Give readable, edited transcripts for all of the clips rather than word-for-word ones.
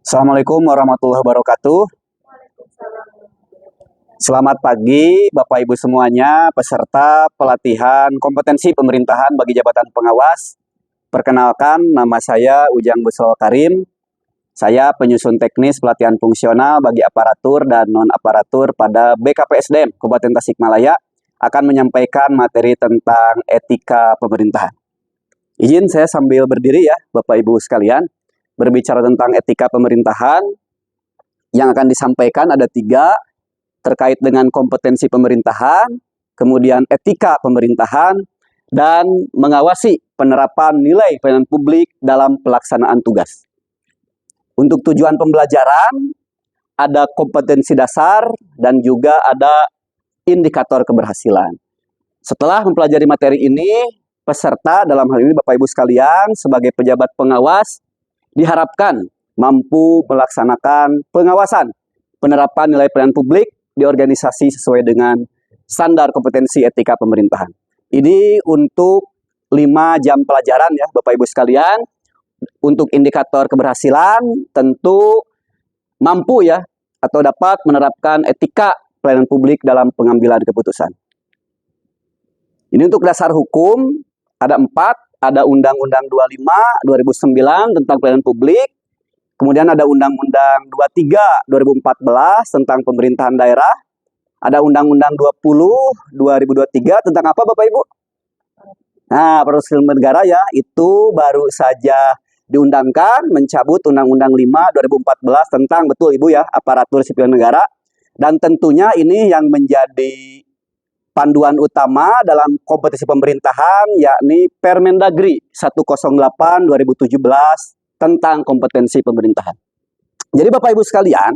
Assalamualaikum warahmatullahi wabarakatuh. Selamat pagi Bapak Ibu semuanya, peserta pelatihan kompetensi pemerintahan bagi jabatan pengawas. Perkenalkan, nama saya Ujang Busro Karim. Saya penyusun teknis pelatihan fungsional bagi aparatur dan non-aparatur pada BKPSDM Kabupaten Tasikmalaya akan menyampaikan materi tentang etika pemerintahan. Izin saya sambil berdiri ya Bapak Ibu sekalian, berbicara tentang etika pemerintahan. Yang akan disampaikan ada 3, terkait dengan kompetensi pemerintahan, kemudian etika pemerintahan, dan mengawasi penerapan nilai pelayanan publik dalam pelaksanaan tugas. Untuk tujuan pembelajaran, ada kompetensi dasar dan juga ada indikator keberhasilan. Setelah mempelajari materi ini, peserta dalam hal ini Bapak Ibu sekalian sebagai pejabat pengawas diharapkan mampu melaksanakan pengawasan penerapan nilai pelayanan publik di organisasi sesuai dengan standar kompetensi etika pemerintahan. Ini untuk 5 jam pelajaran ya Bapak Ibu sekalian. Untuk indikator keberhasilan tentu mampu ya atau dapat menerapkan etika pelayanan publik dalam pengambilan keputusan. Ini untuk dasar hukum ada 4, ada Undang-Undang 25 2009 tentang pelayanan publik. Kemudian ada Undang-Undang 23 2014 tentang pemerintahan daerah. Ada Undang-Undang 20 2023 tentang apa Bapak Ibu? Nah, Peraturan Negara ya, itu baru saja diundangkan mencabut Undang-Undang 5 2014 tentang, betul Ibu ya, aparatur sipil negara. Dan tentunya ini yang menjadi panduan utama dalam kompetensi pemerintahan, yakni Permendagri 108 2017 tentang kompetensi pemerintahan. Jadi Bapak Ibu sekalian,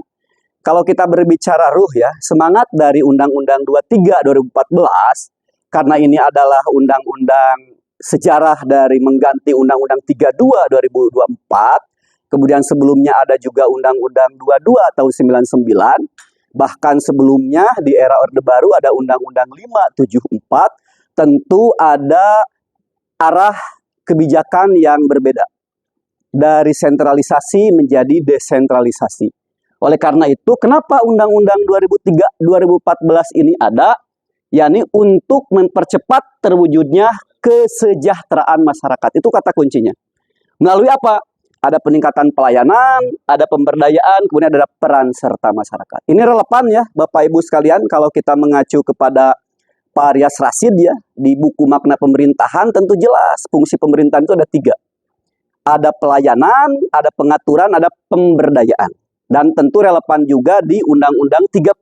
kalau kita berbicara ruh ya, semangat dari Undang-Undang 23 2014, karena ini adalah undang-undang sejarah dari mengganti Undang-Undang 32 2024, kemudian sebelumnya ada juga Undang-Undang 22 tahun 99, bahkan sebelumnya di era Orde Baru ada Undang-Undang 574, tentu ada arah kebijakan yang berbeda. Dari sentralisasi menjadi desentralisasi. Oleh karena itu, kenapa Undang-Undang 2003-2014 ini ada? Yakni untuk mempercepat terwujudnya kesejahteraan masyarakat. Itu kata kuncinya. Melalui apa? Ada peningkatan pelayanan, ada pemberdayaan, kemudian ada peran serta masyarakat. Ini relevan ya Bapak Ibu sekalian kalau kita mengacu kepada Pak Rias Rasid ya, di buku Makna Pemerintahan tentu jelas fungsi pemerintahan itu ada 3. Ada pelayanan, ada pengaturan, ada pemberdayaan. Dan tentu relevan juga di Undang-Undang 30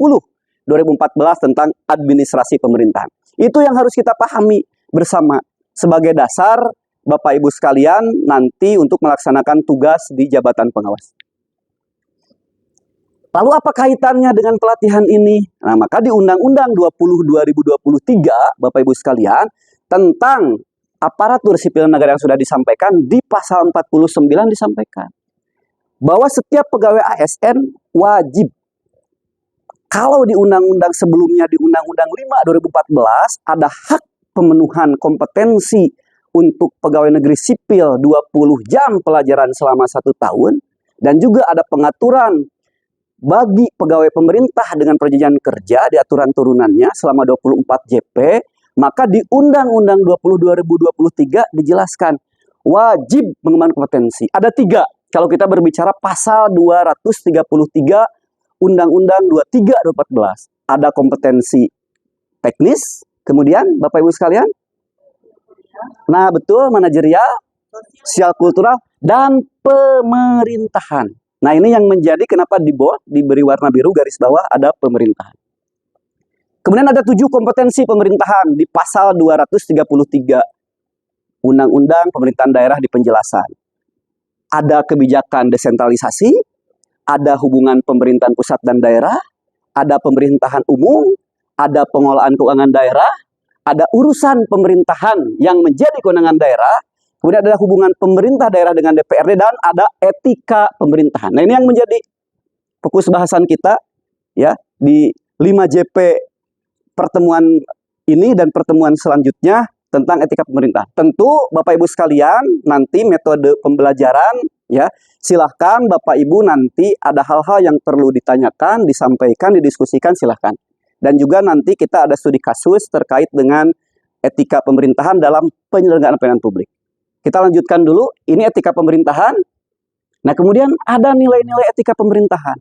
2014 tentang administrasi pemerintahan. Itu yang harus kita pahami bersama sebagai dasar Bapak Ibu sekalian nanti untuk melaksanakan tugas di jabatan pengawas. Lalu apa kaitannya dengan pelatihan ini? Nah, maka di Undang-Undang 20 2023 Bapak Ibu sekalian tentang aparatur sipil negara yang sudah disampaikan di pasal 49 disampaikan bahwa setiap pegawai ASN wajib, kalau di undang-undang sebelumnya di Undang-Undang 5 2014 ada hak pemenuhan kompetensi untuk pegawai negeri sipil 20 jam pelajaran selama 1 tahun, dan juga ada pengaturan bagi pegawai pemerintah dengan perjanjian kerja di aturan turunannya selama 24 JP. Maka di Undang-Undang 20 2023 dijelaskan wajib mengembangkan kompetensi. Ada 3. Kalau kita berbicara pasal 233 Undang-Undang 23 2014. Ada kompetensi teknis, kemudian Bapak Ibu sekalian, nah betul, manajerial, sosial kultural, dan pemerintahan. Nah ini yang menjadi kenapa di bold, diberi warna biru garis bawah ada pemerintahan. Kemudian ada 7 kompetensi pemerintahan di pasal 233 Undang-Undang Pemerintahan Daerah di penjelasan. Ada kebijakan desentralisasi, ada hubungan pemerintahan pusat dan daerah, ada pemerintahan umum, ada pengelolaan keuangan daerah, ada urusan pemerintahan yang menjadi kewenangan daerah, kemudian ada hubungan pemerintah daerah dengan DPRD, dan ada etika pemerintahan. Nah ini yang menjadi fokus bahasan kita ya di 5 JP pertemuan ini dan pertemuan selanjutnya tentang etika pemerintah. Tentu Bapak Ibu sekalian nanti metode pembelajaran Ya, silahkan Bapak Ibu nanti ada hal-hal yang perlu ditanyakan, disampaikan, didiskusikan, silahkan. Dan juga nanti kita ada studi kasus terkait dengan etika pemerintahan dalam penyelenggaraan pelayanan publik. Kita lanjutkan dulu, ini etika pemerintahan. Nah, kemudian ada nilai-nilai etika pemerintahan.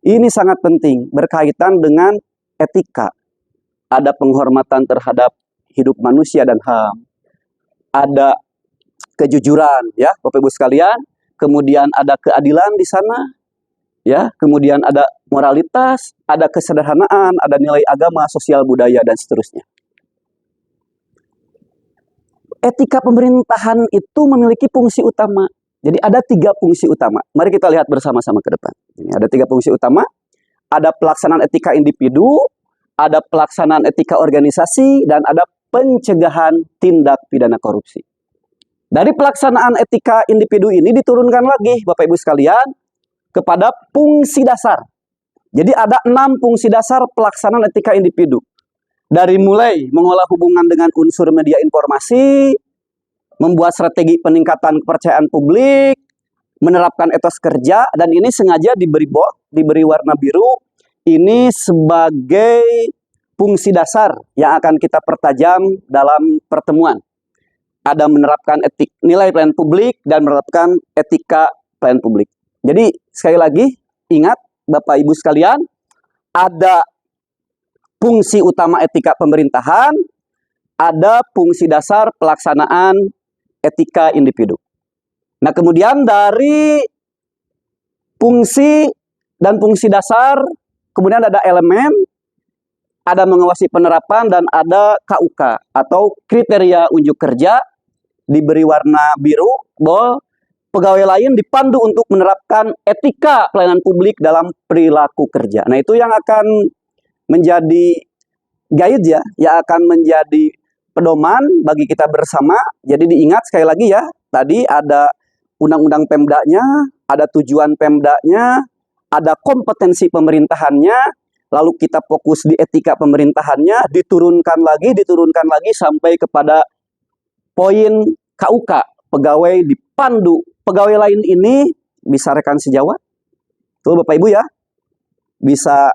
Ini sangat penting, berkaitan dengan etika. Ada penghormatan terhadap hidup manusia dan HAM. Ada kejujuran, ya, Bapak Ibu sekalian. Kemudian ada keadilan di sana, ya. Kemudian ada moralitas, ada kesederhanaan, ada nilai agama, sosial, budaya, dan seterusnya. Etika pemerintahan itu memiliki fungsi utama. Jadi ada 3 fungsi utama. Mari kita lihat bersama-sama ke depan. Ini ada 3 fungsi utama. Ada pelaksanaan etika individu, ada pelaksanaan etika organisasi, dan ada pencegahan tindak pidana korupsi. Dari pelaksanaan etika individu ini diturunkan lagi, Bapak Ibu sekalian, kepada fungsi dasar. Jadi ada 6 fungsi dasar pelaksanaan etika individu. Dari mulai mengolah hubungan dengan unsur media informasi, membuat strategi peningkatan kepercayaan publik, menerapkan etos kerja, dan ini sengaja diberi warna biru, ini sebagai fungsi dasar yang akan kita pertajam dalam pertemuan. Ada menerapkan nilai pelayanan publik dan menerapkan etika pelayanan publik. Jadi sekali lagi ingat Bapak Ibu sekalian, ada fungsi utama etika pemerintahan, ada fungsi dasar pelaksanaan etika individu. Nah, kemudian dari fungsi dan fungsi dasar, kemudian ada elemen, ada mengawasi penerapan, dan ada KUK atau kriteria unjuk kerja, diberi warna biru, bahwa pegawai lain dipandu untuk menerapkan etika pelayanan publik dalam perilaku kerja. Nah, itu yang akan menjadi guide ya, yang akan menjadi pedoman bagi kita bersama. Jadi diingat sekali lagi ya, tadi ada undang-undang Pemdanya, ada tujuan Pemdanya, ada kompetensi pemerintahannya, lalu kita fokus di etika pemerintahannya, diturunkan lagi sampai kepada poin KUK, pegawai dipandu. Pegawai lain ini bisa rekan sejawat, tuh Bapak Ibu ya, bisa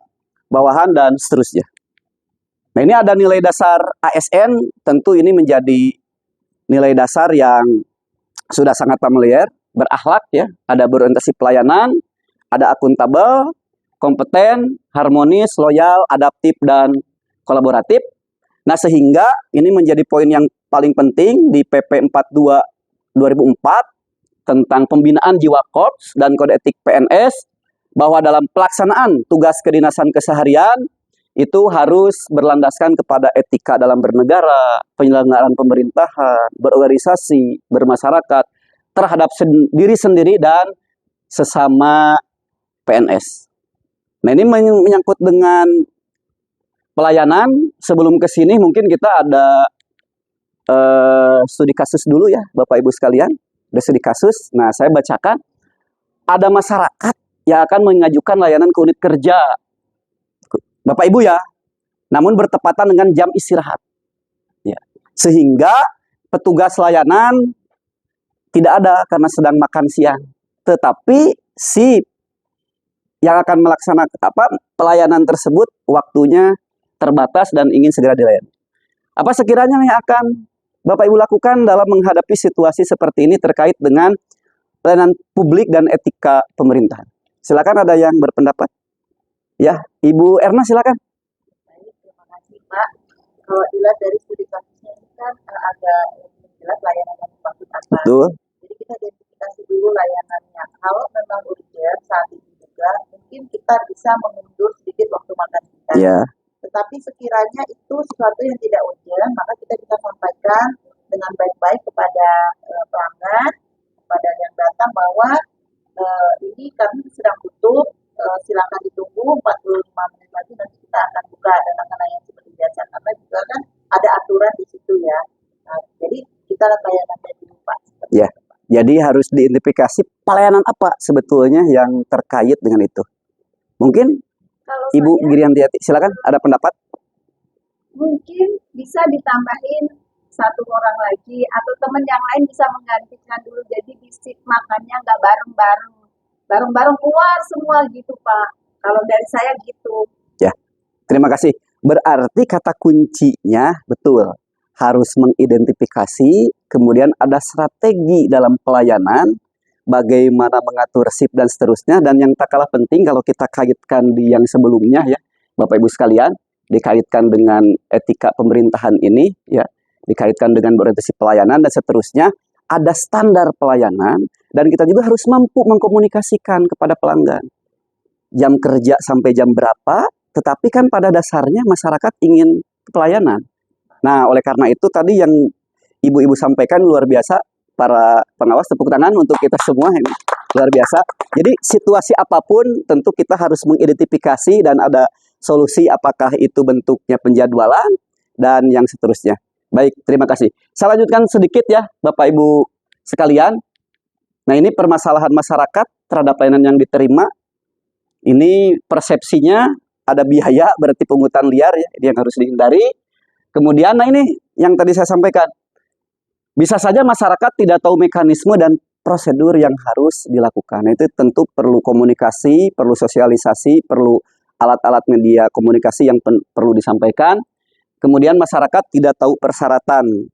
bawahan dan seterusnya. Nah, ini ada nilai dasar ASN, tentu ini menjadi nilai dasar yang sudah sangat familiar, berakhlak ya, ada berorientasi pelayanan, ada akuntabel, kompeten, harmonis, loyal, adaptif, dan kolaboratif. Nah, sehingga ini menjadi poin yang paling penting di PP 42 2004 tentang pembinaan jiwa korps dan kode etik PNS, bahwa dalam pelaksanaan tugas kedinasan keseharian itu harus berlandaskan kepada etika dalam bernegara, penyelenggaraan pemerintahan, berorganisasi, bermasyarakat, terhadap diri sendiri dan sesama PNS. Nah, ini menyangkut dengan pelayanan. Sebelum ke sini mungkin kita ada studi kasus dulu ya Bapak Ibu sekalian. Ada studi kasus. Nah, saya bacakan. Ada masyarakat yang akan mengajukan layanan ke unit kerja Bapak Ibu ya, namun bertepatan dengan jam istirahat ya. Sehingga petugas layanan tidak ada karena sedang makan siang. Tetapi si yang akan melaksanakan pelayanan tersebut waktunya terbatas dan ingin segera dilayani. Apa sekiranya yang akan Bapak Ibu lakukan dalam menghadapi situasi seperti ini terkait dengan pelayanan publik dan etika pemerintahan? Silakan, ada yang berpendapat? Ya, Ibu Erna silakan. Baik, terima kasih Pak. Kalau dilihat dari studi kasusnya ini kan ada jelas layanan yang dimaksud apa. Betul. Jadi kita identifikasi dulu layanannya. Kalau memang urgent saat ini juga, mungkin kita bisa mengundur sedikit waktu makan kita. Ya. Tetapi sekiranya itu sesuatu yang tidak urgent, maka kita bisa sampaikan dengan baik-baik kepada pelanggan, kepada yang datang bahwa ini kami sedang tutup, silakan ditunggu 45 menit lagi, nanti kita akan buka dan akan layan seperti biasa, karena juga kan ada aturan di situ ya. Nah, jadi kita layanannya dulu Pak. Ya, jadi harus diidentifikasi pelayanan apa sebetulnya yang terkait dengan itu. Mungkin kalau Ibu saya, Giriantiati, silakan, ada pendapat? mungkin bisa ditambahin satu orang lagi atau teman yang lain bisa menggantikan dulu, jadi di shift makannya nggak bareng-bareng keluar semua gitu Pak. Kalau dari saya gitu. Ya, terima kasih. Berarti kata kuncinya betul, harus mengidentifikasi, kemudian ada strategi dalam pelayanan, bagaimana mengatur shift dan seterusnya, dan yang tak kalah penting kalau kita kaitkan di yang sebelumnya ya, Bapak Ibu sekalian, dikaitkan dengan etika pemerintahan ini ya, dikaitkan dengan berorientasi pelayanan dan seterusnya, ada standar pelayanan dan kita juga harus mampu mengkomunikasikan kepada pelanggan. Jam kerja sampai jam berapa, tetapi kan pada dasarnya masyarakat ingin pelayanan. Nah, oleh karena itu tadi yang Ibu-Ibu sampaikan luar biasa, para pengawas tepuk tangan untuk kita semua ini. Luar biasa. Jadi situasi apapun tentu kita harus mengidentifikasi dan ada solusi, apakah itu bentuknya penjadwalan dan yang seterusnya. Baik, terima kasih. Saya lanjutkan sedikit ya Bapak Ibu sekalian. Nah, ini permasalahan masyarakat terhadap pelayanan yang diterima. Ini persepsinya ada biaya, berarti pungutan liar ya, ini yang harus dihindari. Kemudian, nah ini yang tadi saya sampaikan. Bisa saja masyarakat tidak tahu mekanisme dan prosedur yang harus dilakukan. Nah, itu tentu perlu komunikasi, perlu sosialisasi, perlu alat-alat media komunikasi yang perlu disampaikan. Kemudian masyarakat tidak tahu persyaratan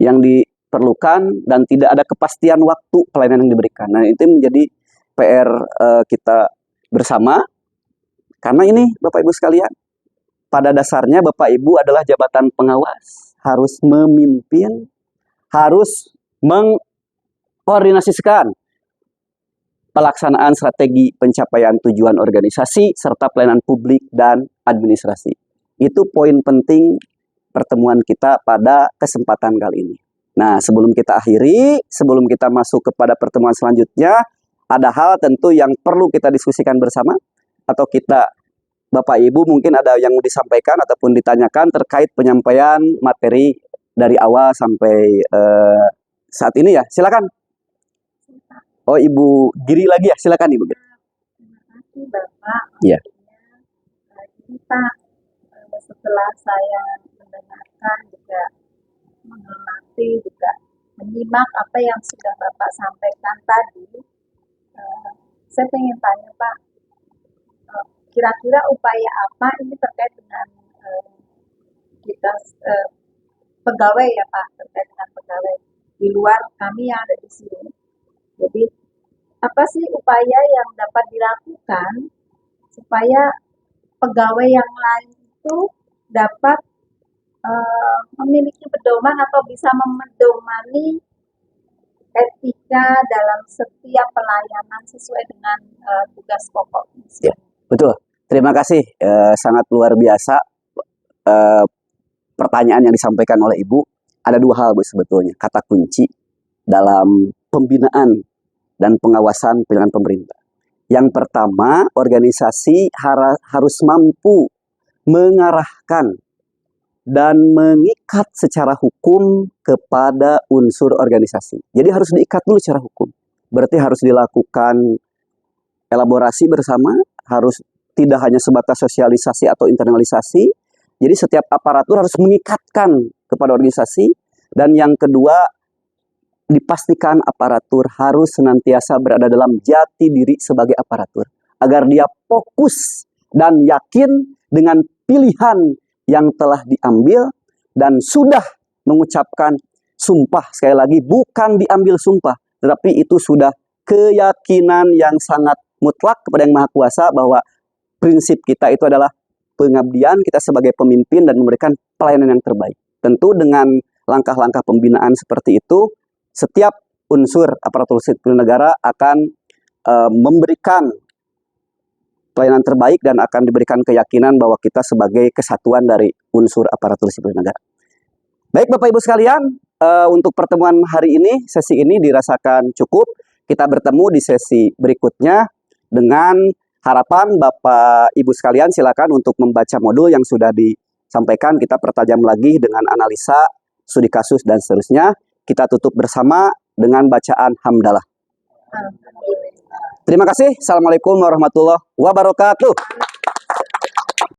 yang diperlukan dan tidak ada kepastian waktu pelayanan yang diberikan. Nah, itu menjadi PR kita bersama, karena ini Bapak Ibu sekalian, pada dasarnya Bapak Ibu adalah jabatan pengawas, harus memimpin, harus mengkoordinasikan pelaksanaan strategi pencapaian tujuan organisasi serta pelayanan publik dan administrasi. Itu poin penting pertemuan kita pada kesempatan kali ini. Nah, sebelum kita akhiri, sebelum kita masuk kepada pertemuan selanjutnya, ada hal tentu yang perlu kita diskusikan bersama, atau kita, Bapak Ibu mungkin ada yang mau disampaikan ataupun ditanyakan terkait penyampaian materi dari awal sampai saat ini ya. Silakan. Oh, Ibu Giri lagi ya, silakan Ibu. Terima kasih Bapak. Iya. Ini Pak, setelah saya mendengarkan juga mengamati juga menyimak apa yang sudah Bapak sampaikan tadi, saya ingin tanya Pak, kira-kira upaya apa ini terkait dengan kita pegawai ya Pak, terkait dengan pegawai di luar kami yang ada di sini. Jadi apa sih upaya yang dapat dilakukan supaya pegawai yang lain itu dapat memiliki pedoman atau bisa memedomani etika dalam setiap pelayanan sesuai dengan tugas pokoknya. Ya, betul. Terima kasih. Sangat luar biasa pertanyaan yang disampaikan oleh Ibu. Ada dua hal Bu sebetulnya, kata kunci dalam pembinaan dan pengawasan pelayanan pemerintah. Yang pertama, organisasi harus mampu mengarahkan dan mengikat secara hukum kepada unsur organisasi. Jadi harus diikat dulu secara hukum. Berarti harus dilakukan elaborasi bersama, harus tidak hanya sebatas sosialisasi atau internalisasi. Jadi setiap aparatur harus mengikatkan kepada organisasi. Dan yang kedua, dipastikan aparatur harus senantiasa berada dalam jati diri sebagai aparatur. Agar dia fokus dan yakin dengan pilihan yang telah diambil dan sudah mengucapkan sumpah. Sekali lagi, bukan diambil sumpah, tetapi itu sudah keyakinan yang sangat mutlak kepada Yang Maha Kuasa bahwa prinsip kita itu adalah pengabdian kita sebagai pemimpin dan memberikan pelayanan yang terbaik. Tentu dengan langkah-langkah pembinaan seperti itu, setiap unsur aparatur sipil negara akan memberikan pelayanan terbaik dan akan diberikan keyakinan bahwa kita sebagai kesatuan dari unsur aparatur sipil negara. Baik Bapak Ibu sekalian, untuk pertemuan hari ini, sesi ini dirasakan cukup. Kita bertemu di sesi berikutnya dengan harapan Bapak Ibu sekalian silakan untuk membaca modul yang sudah disampaikan. Kita pertajam lagi dengan analisa, studi kasus dan seterusnya. Kita tutup bersama dengan bacaan hamdalah. Terima kasih. Assalamualaikum warahmatullahi wabarakatuh.